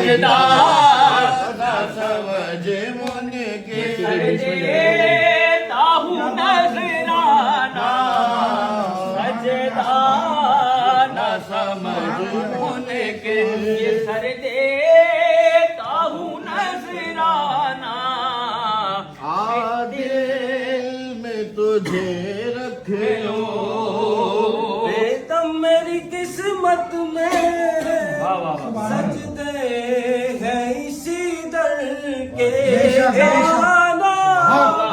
सजदा न समझ मुनके देता हूँ नजराना सजदा न समझ मुनके ये सर देता हूँ नजराना दिल में तुझे रख लो बेदम मेरी किस्मत में सजदे हैं इसी दर के गाना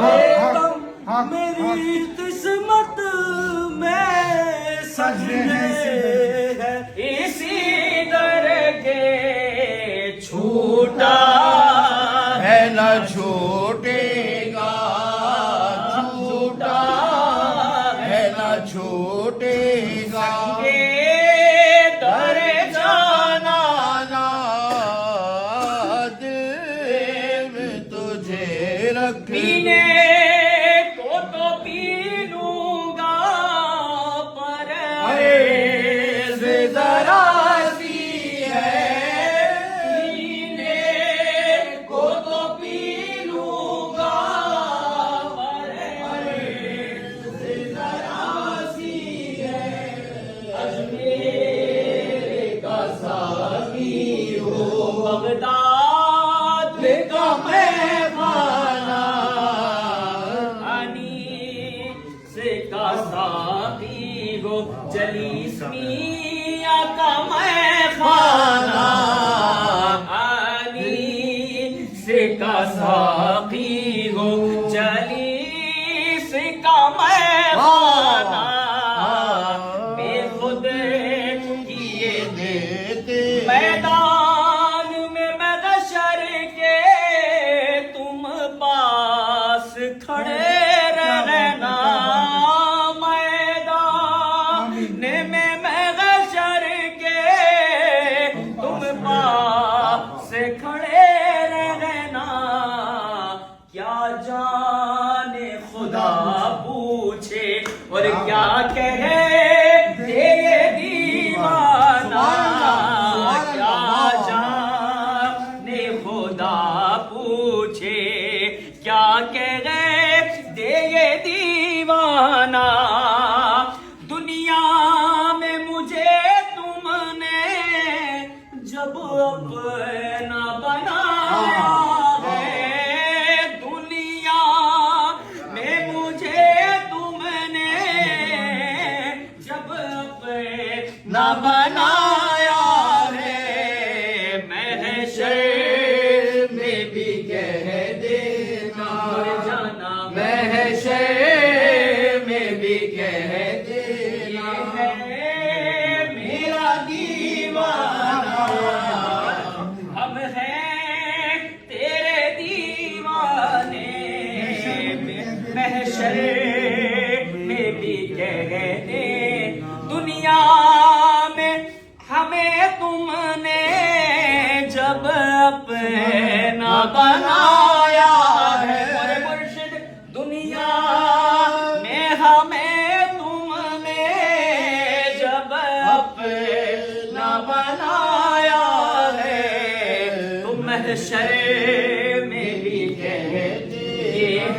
बेदम मेरी किस्मत में सजदे हैं इसी दर के छूटा है न छूटेगा छूटा है न छूटेगा दर जाना ना दिल में तुझे रख पीने को तो पी लूंगा पर से जरा सी है पीने को तो पी लूंगा पर से जरा सी है अजमेर का साकी हो बगदाद का मैं खाना से का साकी हो जलीस मियां का मैं खाना से का साकी हो जलीस का मैं खाना बेखुद किए देते मैदान में महशर के तुम पास खड़े रहना मैदान में महशर के तुम पास खड़े रहना क्या जाने खुदा पूछे और क्या कहे ये दीवाना क्या जाने खुदा पूछे क्या कहे दे ये दीवाना दुनिया में मुझे तुमने जब अपना बनाया है दुनिया में मुझे तुमने जब अपना बनाया है महशर में भी कह देना जाना महशर में भी कह देना है मेरा दीवाना हम हैं तेरे दीवाने महशर में भी कह दे दुनिया में हमें तुमने जब अपना बनाया है मोरे मुर्शिद दुनिया में हमें तुमने जब अपना बनाया है तुम महशर में भी कहते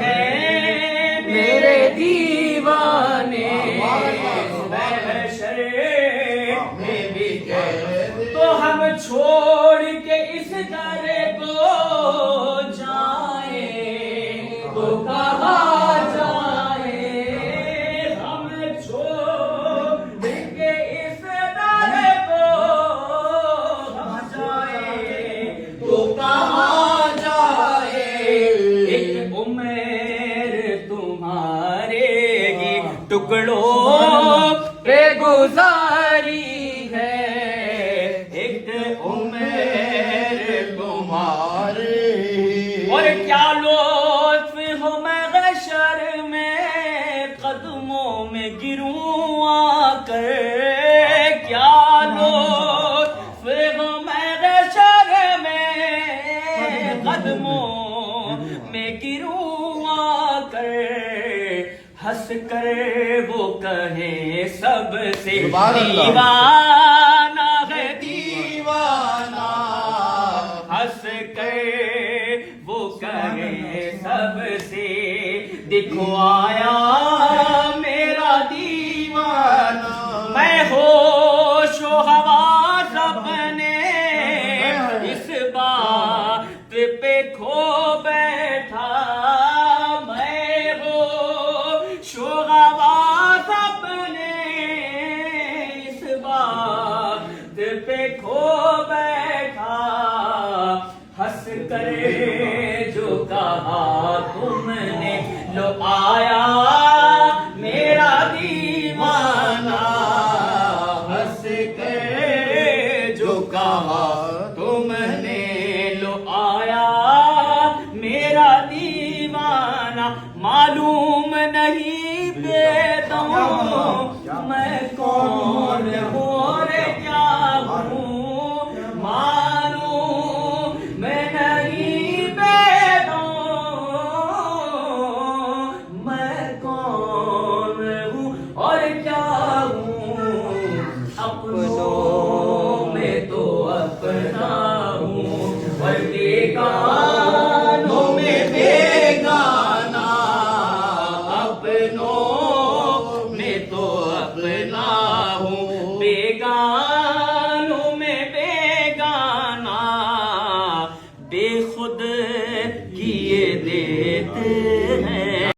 हैं मेरे दीवाने महशर में भी कहते तो हम छोड़ के इस दर को जाए तो कहाँ जाए हम छोड़ के इस दर को हम जाए तो कहाँ जाए एक उम्र तुम्हारे ही टुकड़ों पे गुजारी है एक उम्र तुम्हारे और क्या लुत्फ हो महशर में कदमों में गिरूं आकर क्या लुत्फ हो महशर में कदमों में गिरूं आकर हंस कर वो कहे सबसे दीवाना है दीवाना जो आया मेरा दीवाना, मैं होश व हवास अपने इस बात पे खो बैठा, मैं होश व हवास अपने इस बात पे खो बैठा, हंस करे जो कहा तुमने, लो आया मेरा दीवाना, हंस के जो कहा तुमने, लो आया मेरा दीवाना। मालूम